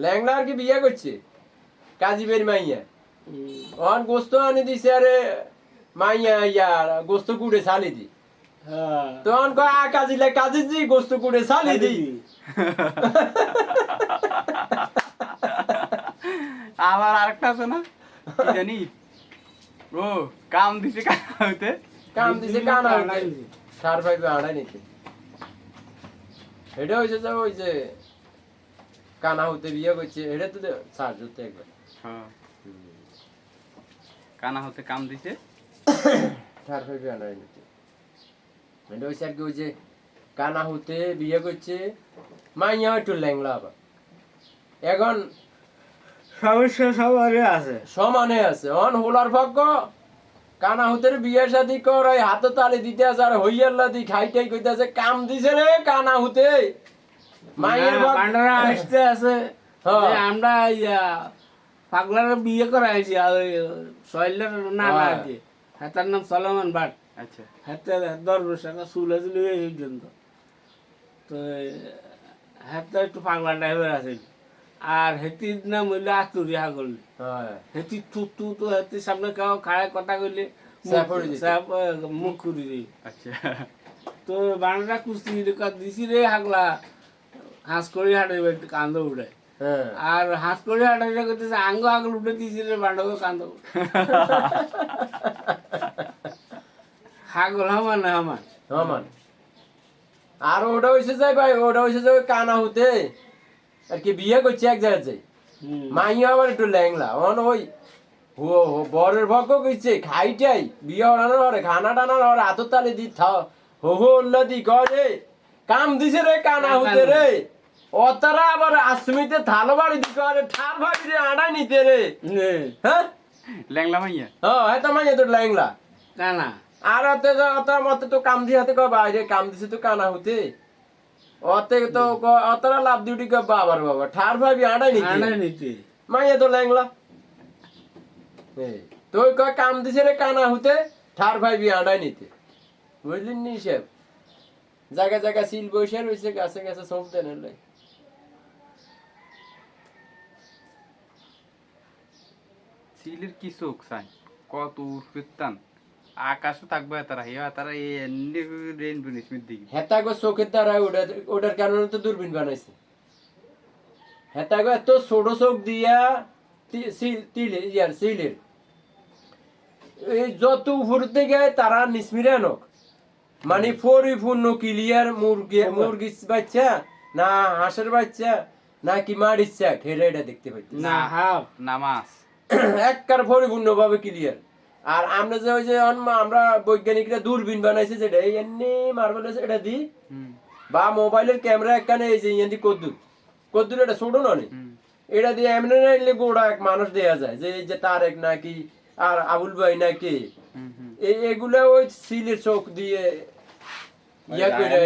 ল্যাংলা আর কি বিয়ে করছে কাজীবের মাইয়া অন গোস্ত আনি দিছে আরে মাইয়া ইয়া গোস্ত কুড়ে ছালি দি তখন কয় কাজিলে কাজি জি গোস্ত কুড়ে ছালি দি আবার আরেকটা আছে না কি জানি ও কাম দিছে কানা হইতে সার পাইবে আড়াই নিতে এটা হয়েছে যে ওই যে কানা হতে বিয়ে করছে এটা তো সার জুতে একবার কানা হতে কাম দিছে সার পাইবে আড়াই নিতে এটা হয়েছে আর কি ওই যে কানা হতে বিয়ে করছে মাইয়া একটু ল্যাংলা আবার এখন সমস্যা সবারই আছে সমানে আছে অন হোলার ভাগ্য কানা হতে বিয়ে শাদি কর ওই হাতে তালি দিতে আছে আর হইয়াল্লা দি খাইটাই কইতাছে কাম দিছে রে কানা হতে মাইয়ের পান্ডারা আসতে আছে যে আমরা পাগলার বিয়ে করা হয়েছি শৈলের নানা আছে তার নাম সলমান বাট আচ্ছা হাতে 10 বছর চুল আছে এই পর্যন্ত তো হাতে একটু পাগলা টাইপের আছে আর হেতির নাম হইলো আতুরি হাগল হেতি টুটু তো হেতির সামনে কেউ খাড়ায় কথা কইলে মুখ খুঁড়ি দিই আচ্ছা তো বাংলাটা কুস্তি দিছি রে হাগলা হাঁস করি হাটে কান্দ উঠে আর হাঁস করি হাটে করতেছে আঙ্গ আগল উঠে দিছি রে বান্ডকে কান্দ হাগল হামান হামান হামান আর ওটা হইছে যাই ভাই ওটা হইছে যে কানা হতে আর কি বিয়ে করছে এক জায়গায় যাই মাইয়া আবার একটু ল্যাংলা অন ওই বরের ভক্ক কইছে খাইটাই বিয়ে হরানোর হরে খানা টানার হরে হাত তালি দি হো হো উল্লাদি করে কাম দিছে রে কানা হতে রে অতারা আবার আসমিতে থালো বাড়ি দি করে ঠার ভাবি রে আড়াই নিতে রে হ্যাঁ ল্যাংলা মাইয়া হ্যাঁ তো মাইয়া তো ল্যাংলা কানা আর অত মতে তো কাম দিয়ে হাতে কয় বাইরে কাম দিছে তো কানা হতে অতে তো অতরা লাভ ডিউটি কয় বাবার বাবা ঠার ভাবি আড়াই নিতে মাইয়া তো ল্যাংলা তুই কয় কাম দিছে রে কানা হতে ঠার ভাবি আড়াই নিতে বুঝলি নি সব জায়গা জায়গা সিল বসে রয়েছে গাছে গাছে সবতে নেই সিলের কি চোখ চাই কত উৎপত্তান আকাশও থাকবে তারা তারা রেইনবো নিসমির দিকে হেতাগো চোখের দ্বারা ওটার কারণে তো দূরবীন বানাইছে হেতাগো এত ছোট চোখ দিয়া সিলের এই যত উপর থেকে তারা নিসমিরে আনক মানে পরিপূর্ণ ক্লিয়ার মুরগি বাচ্চা না হাঁসের বাচ্চা না কি মারির চাক এটা দেখতে পাইতে না হাফ নামাজ একবার পরিপূর্ণ ভাবে ক্লিয়ার আর আমরা যে ওই যে আমরা বৈজ্ঞানিকরা দূরবীন বানাইছে যেটা এমনি মার্বেল এটা দি বা মোবাইলের ক্যামেরা একখানে এই যে ইয়াদি কদ্দুর এটা ছোট নয় এটা দিয়ে এমনি নাইলে গোড়া এক মানুষ দেয়া যায় যে এই যে তারেক নাকি আর আবুল ভাই নাকি এগুলা ওই সিলের চোখ দিয়ে ইয়া করে